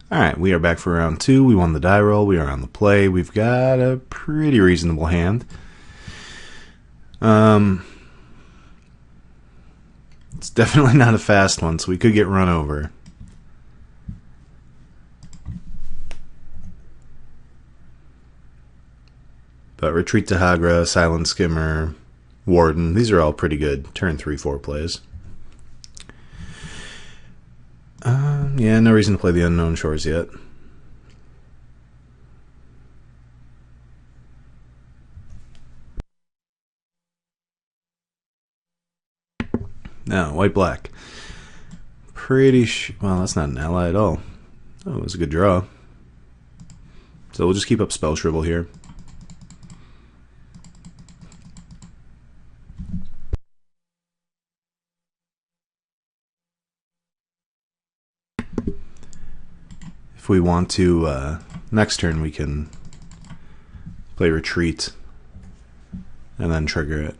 Alright, we are back for round 2. We won the die roll. We are on the play. We've got a pretty reasonable hand. It's definitely not a fast one, so we could get run over. But Retreat to Hagra, Silent Skimmer, Warden, these are all pretty good turn 3-4 plays. Yeah, no reason to play the Unknown Shores yet. No, white-black. Well, that's not an ally at all. Oh, it was a good draw. So we'll just keep up Spell Shrivel here. If we want to, next turn we can play Retreat and then trigger it.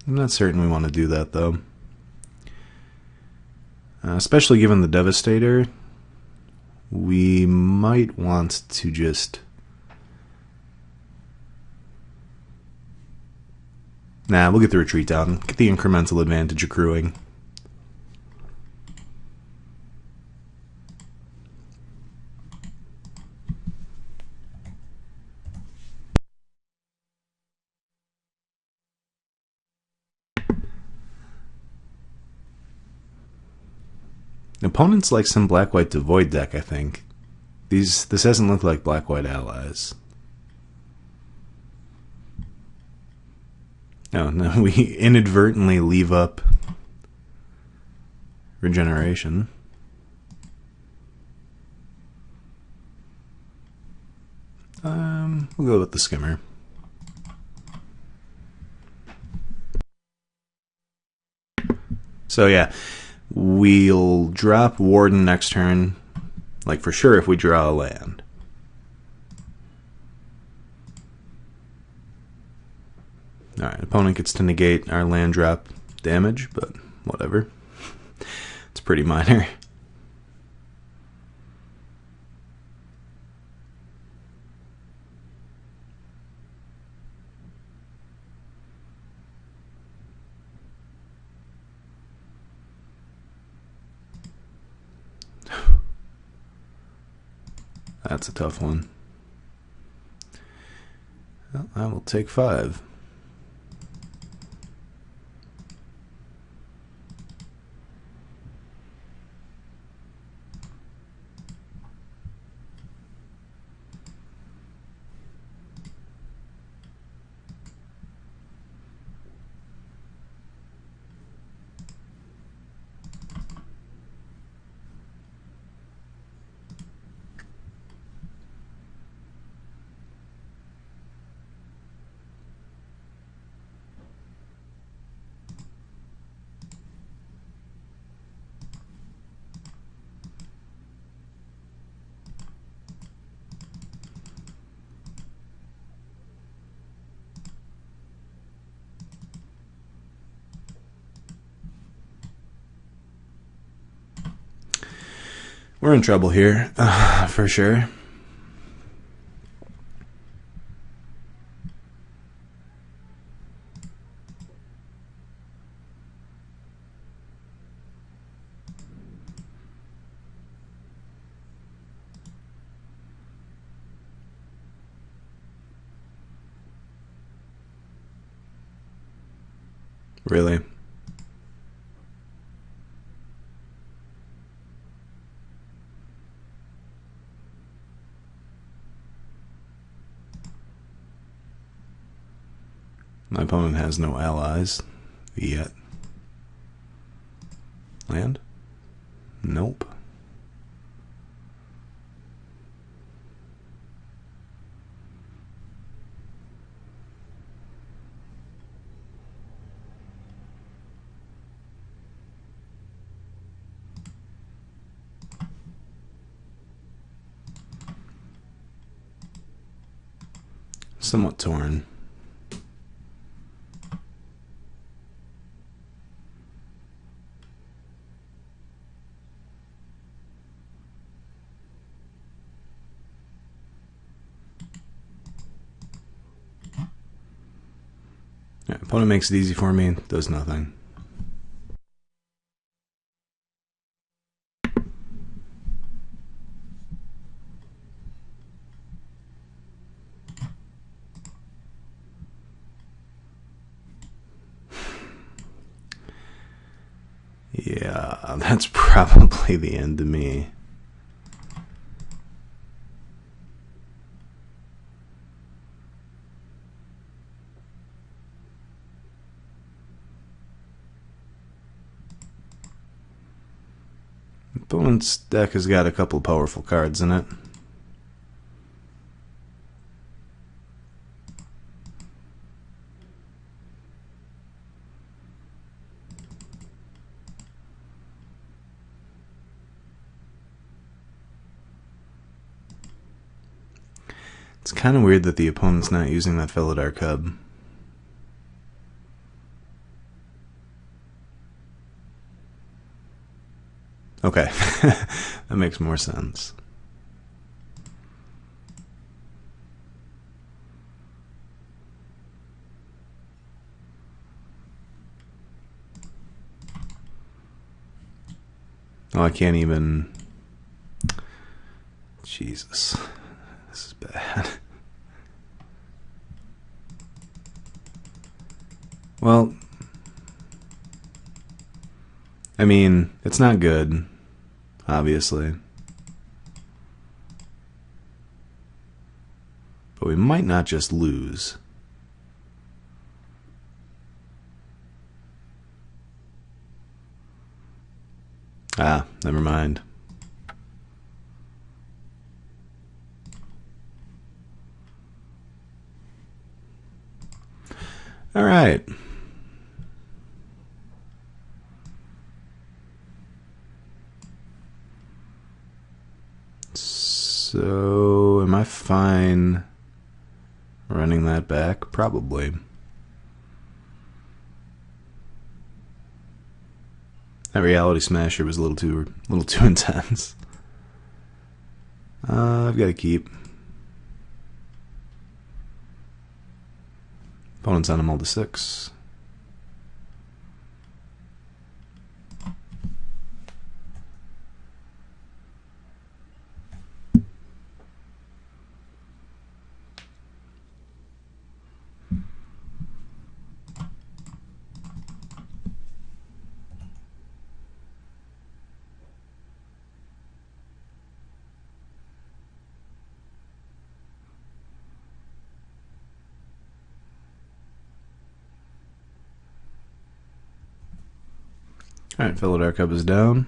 I'm not certain we want to do that, though. Especially given the Devastator, we might want to just... Nah, we'll get the Retreat down. Get the incremental advantage accruing. Opponents like some black-white Devoid deck, I think. This doesn't look like black-white allies. No, we inadvertently leave up Regeneration. We'll go with the Skimmer. So yeah, we'll drop Warden next turn, like for sure if we draw a land. Alright, opponent gets to negate our land drop damage, but whatever. It's pretty minor. That's a tough one. Well, I will take 5. We're in trouble here, for sure. Really? My opponent has no allies yet. Land? Nope. Somewhat torn. Right, opponent makes it easy for me, does nothing. Yeah, that's probably the end of me. Opponent's deck has got a couple powerful cards in it. It's kind of weird that the opponent's not using that Felidar Cub. Okay, that makes more sense. Oh, I can't even... Jesus. This is bad. Well, I mean, it's not good, obviously. But we might not just lose. Ah, never mind. All right. So, am I fine running that back? Probably. That Reality Smasher was a little too intense. I've got to keep. Opponent's on a mull to 6. Alright, Felidar Cub is down.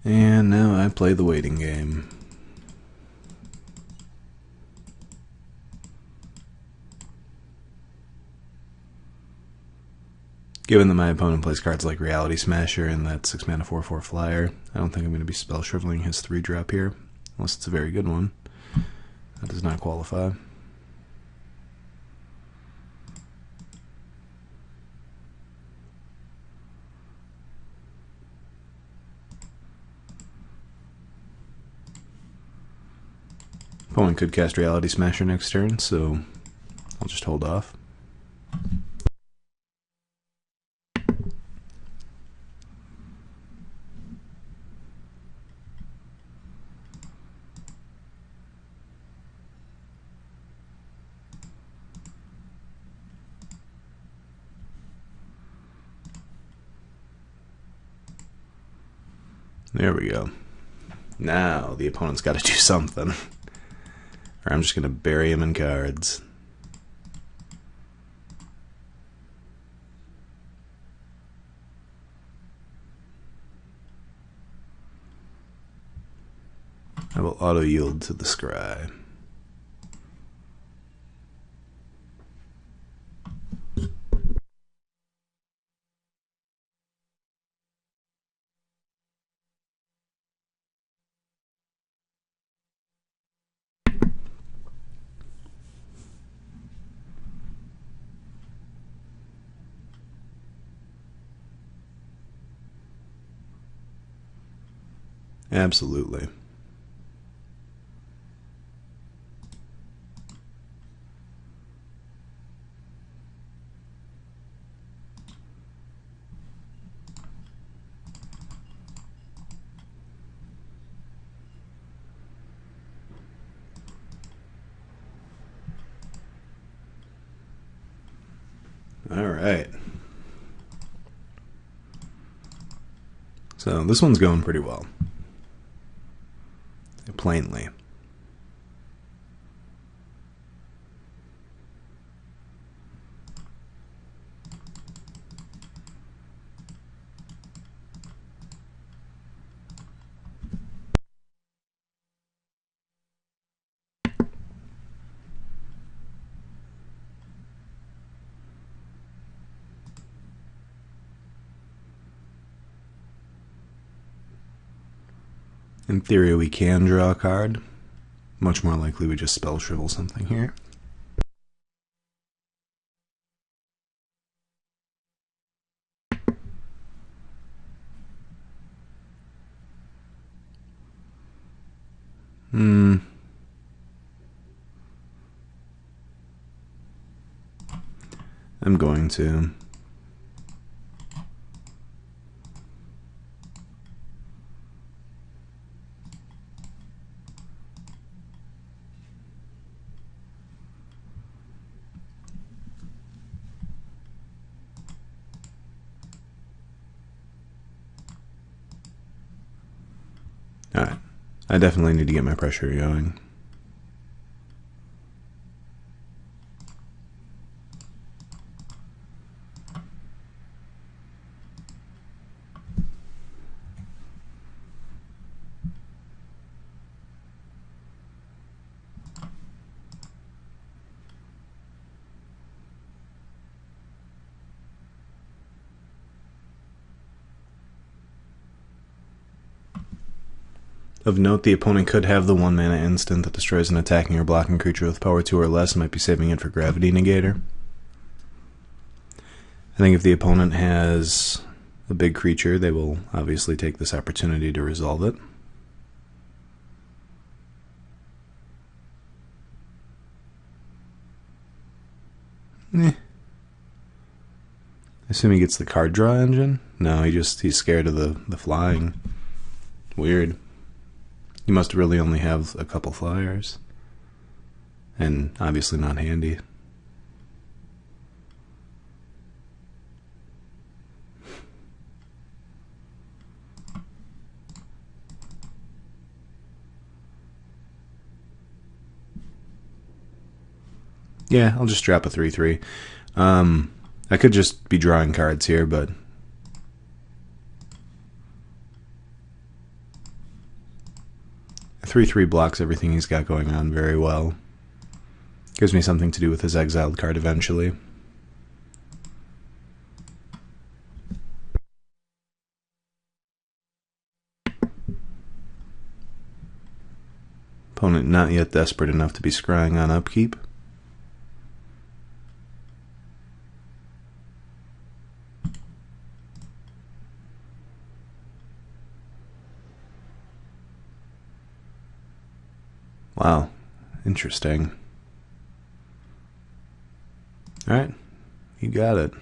And now I play the waiting game. Given that my opponent plays cards like Reality Smasher and that 6-mana 4/4 flyer, I don't think I'm going to be spell shriveling his 3-drop here, unless it's a very good one. That does not qualify. Opponent could cast Reality Smasher next turn, so I'll just hold off. There we go. Now the opponent's got to do something. Or I'm just going to bury him in cards. I will auto yield to the scry. Absolutely. Alright. So this one's going pretty well. Plainly. In theory, we can draw a card. Much more likely we just spell shrivel something here. I'm going to. Alright, I definitely need to get my pressure going. Of note, the opponent could have the 1-mana instant that destroys an attacking or blocking creature with power 2 or less, and might be saving it for Gravity Negator. I think if the opponent has a big creature, they will obviously take this opportunity to resolve it. I assume he gets the card draw engine? No, he's scared of the flying. Weird. You must really only have a couple flyers. And obviously not handy. Yeah, I'll just drop a 3/3. I could just be drawing cards here, but a 3/3 blocks everything he's got going on very well. Gives me something to do with his exiled card eventually. Opponent not yet desperate enough to be scrying on upkeep. Wow, interesting. Alright, you got it.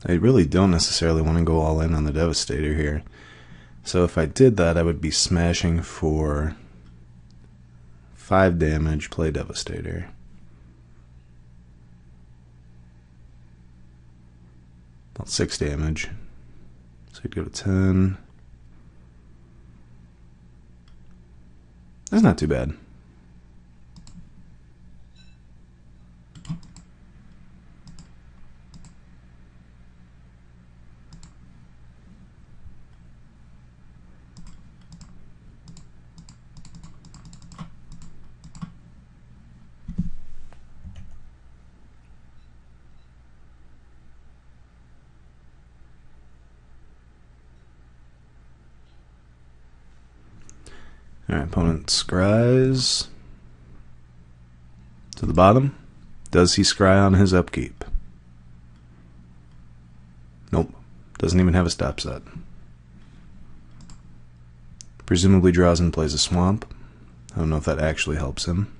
I really don't necessarily want to go all in on the Devastator here. So if I did that, I would be smashing for 5 damage, play Devastator. About 6 damage. So you'd go to 10. That's not too bad. Alright, opponent scries to the bottom. Does he scry on his upkeep? Doesn't even have a stop set. Presumably draws and plays a swamp. I don't know if that actually helps him.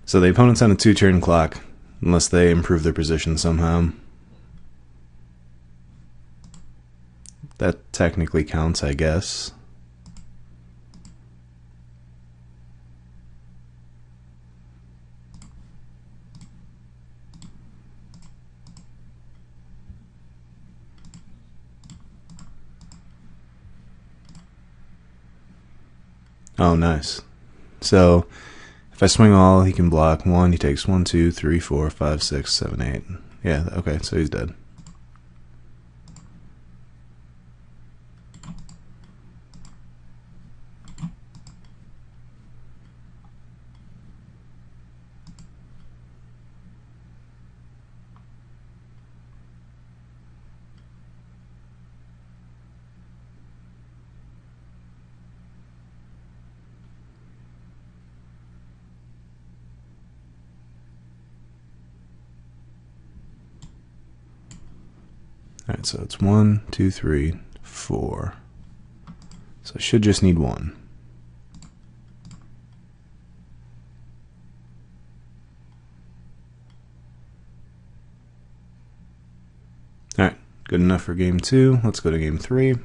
So the opponent's on a 2-turn clock, unless they improve their position somehow. That technically counts, I guess. Oh, nice. So if I swing all, he can block 1. He takes 1, 2, 3, 4, 5, 6, 7, 8. Yeah, okay, so he's dead. Alright, so it's 1, 2, 3, 4. So I should just need 1. Alright, good enough for game 2. Let's go to game 3.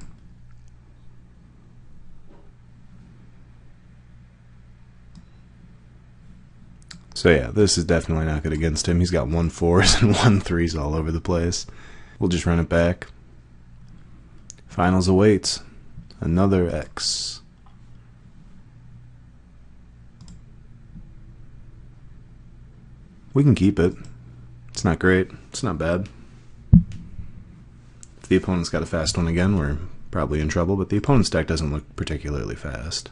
So yeah, this is definitely not good against him. He's got 1 4s and 1 3s all over the place. We'll just run it back. Finals awaits. Another X. We can keep it. It's not great. It's not bad. If the opponent's got a fast one again, we're probably in trouble, but the opponent's deck doesn't look particularly fast.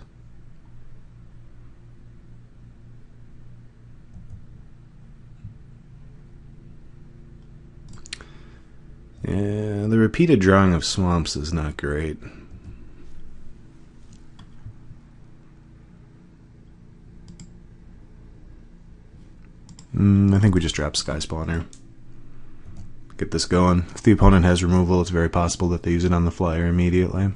Yeah, the repeated drawing of swamps is not great. I think we just drop Sky Spawner. Get this going. If the opponent has removal, it's very possible that they use it on the flyer immediately.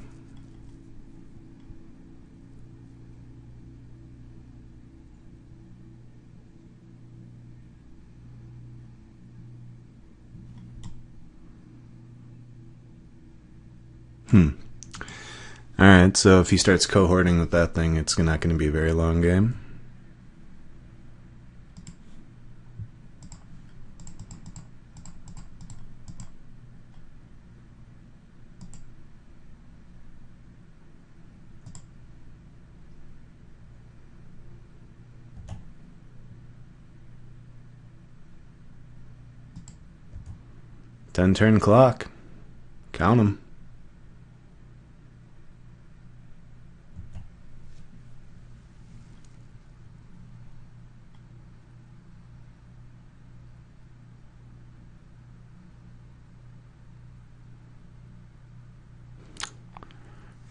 Alright, so if he starts cohorting with that thing, it's not going to be a very long game. Ten-turn clock. Count 'em.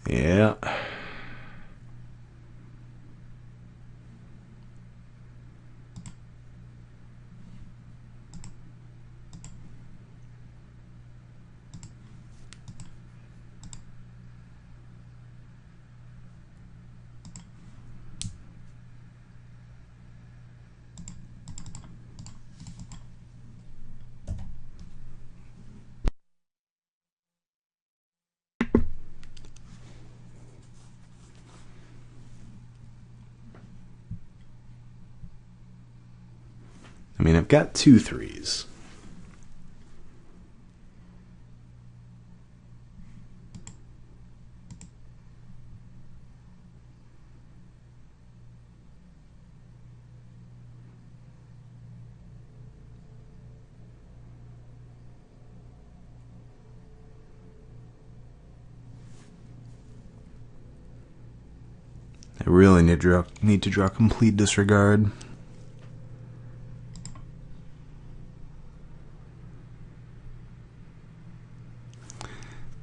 Yeah. I mean, I've got 2 3s. I really need to draw complete disregard.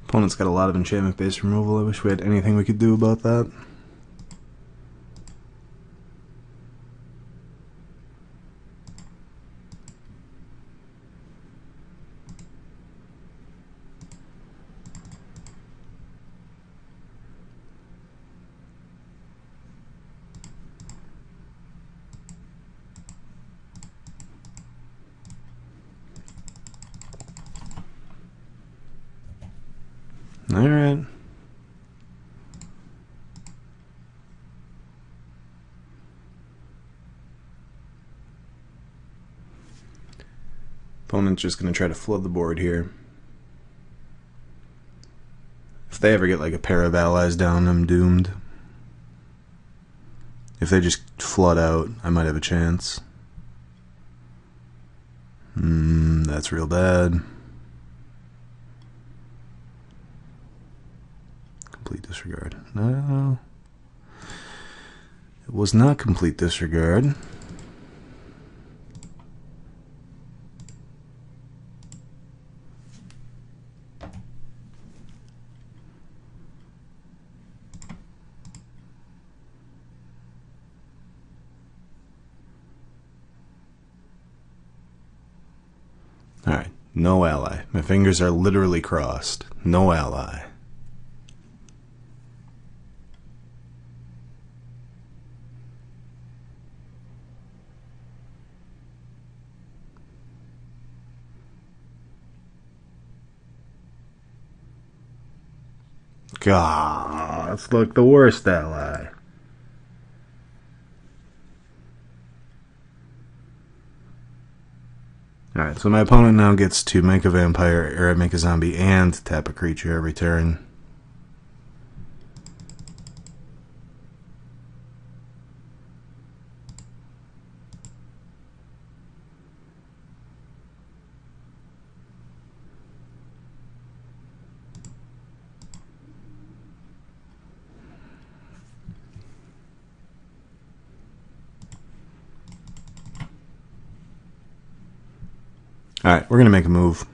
Opponent's got a lot of enchantment-based removal. I wish we had anything we could do about that. Alright. Opponent's just going to try to flood the board here. If they ever get like a pair of allies down, I'm doomed. If they just flood out, I might have a chance. That's real bad. Complete disregard. No. It was not complete disregard. Alright, no ally. My fingers are literally crossed. No ally. God, that's like the worst ally. Alright, so my opponent now gets to make a vampire, or make a zombie, and tap a creature every turn. Alright, we're going to make a move.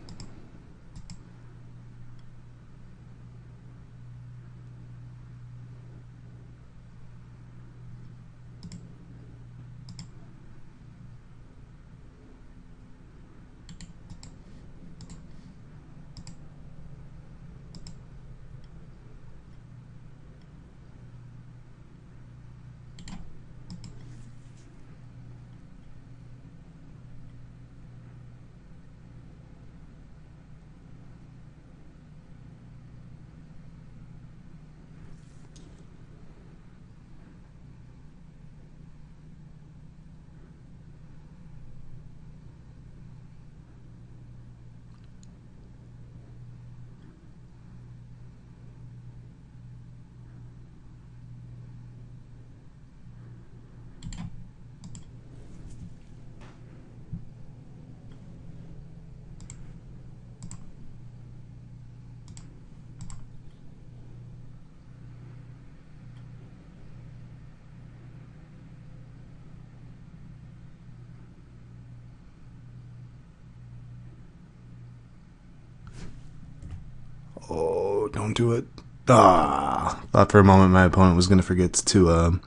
Oh, don't do it. Thought for a moment my opponent was going to forget to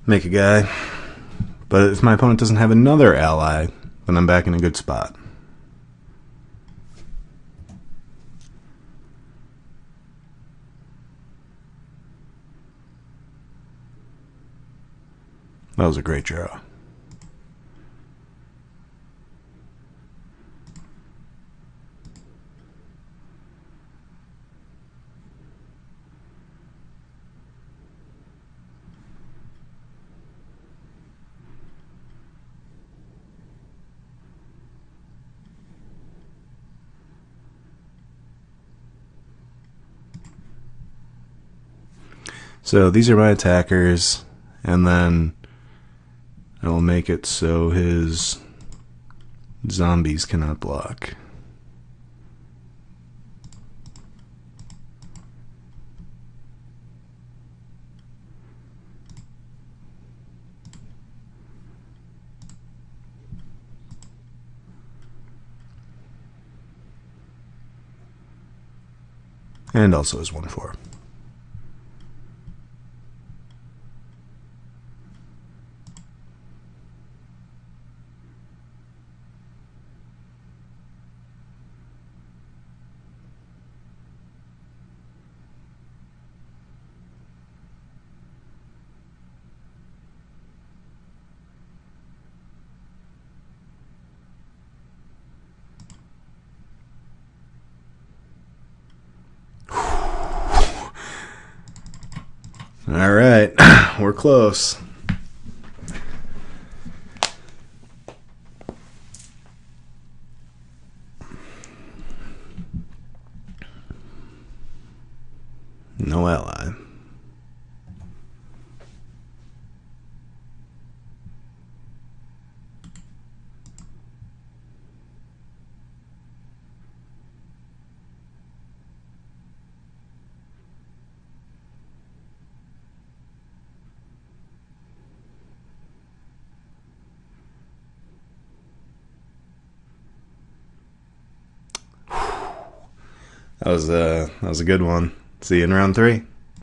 make a guy. But if my opponent doesn't have another ally, then I'm back in a good spot. That was a great draw. So these are my attackers, and then I will make it so his zombies cannot block. And also his 1-4. All right, we're close. No ally. That was a good one. See you in round 3.